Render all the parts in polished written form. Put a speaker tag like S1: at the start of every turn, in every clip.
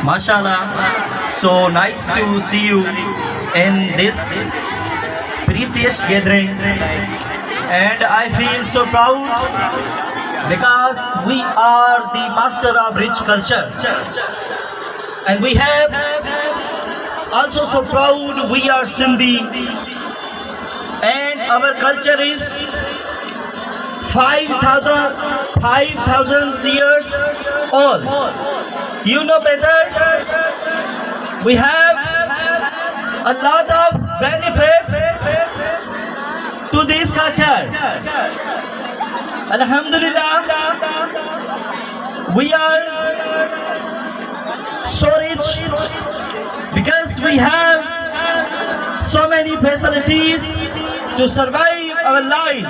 S1: Mashallah. So nice to see you in this precious gathering. And I feel so proud because we are the master of rich culture. And we have also so proud we are Sindhi. And our culture is 5,000 years old. You know better. We have a lot of benefits to this culture. Alhamdulillah, we are so rich because we have so many facilities to survive our lives.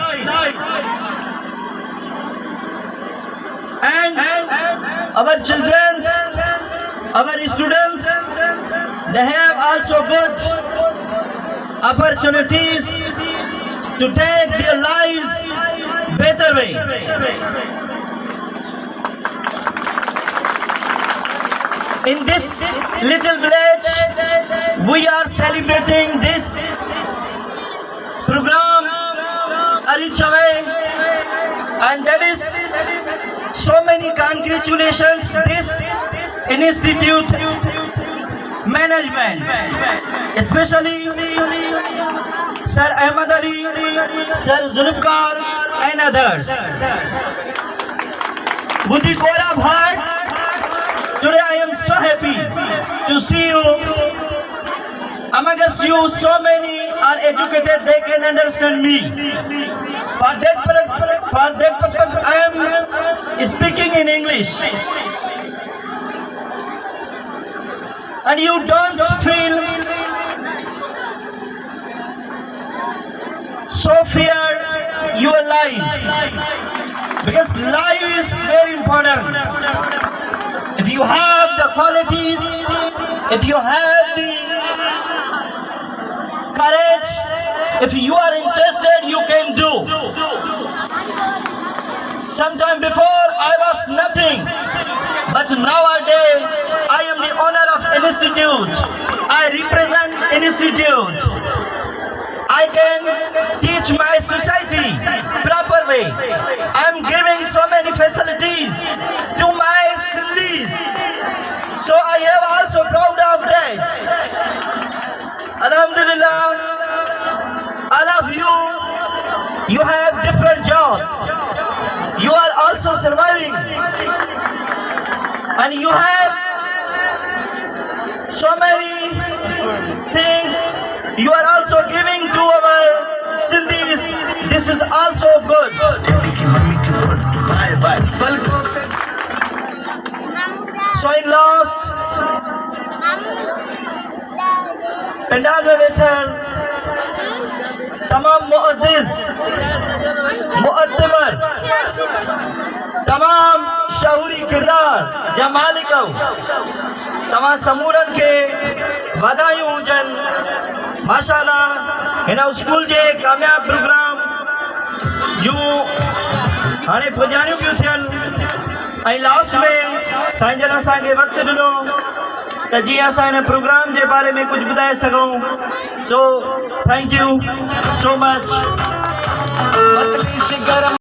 S1: And our children, our students, they have also good opportunities to take their lives better way. In this little village, we are celebrating this program, Arichaway, and that is so many congratulations this institute management, especially Sir Ahmad Ali, Sir Zulfikar and others. With the core of heart, today I am so happy to see you. Amongst you, so many are educated, they can understand me. For that purpose, I am speaking in English. And you don't feel so fear your lives, because life is very important. If you have the qualities, if you have the courage, if you are interested, you can do. Sometime before I was nothing, but nowadays I am the owner of an institute. I represent an institute. I can teach my society proper way. I am giving so many facilities to my cities. So I am also proud of that. Alhamdulillah, all of you, you have different jobs. You are also surviving. And you have so many things you are also giving to our Sindhis. This is also good. So in last, pandal में बैठन तमाम मुअज़्ज़िज़ मुअत्तमर तमाम शहूरी किरदार जमालिको तमाम समूरन के वादायूं Heusen माशाअल्लाह हिन school जे कामयाब प्रोग्राम जो हाणे पुॼाणियूं पियूं थियनि ऐं लास्ट में साईं जन असांखे वक़्तु ॾिनो त जीअं असां हिन प्रोग्राम जे बारे में कुझु ॿुधाए सघूं. So thank you so much.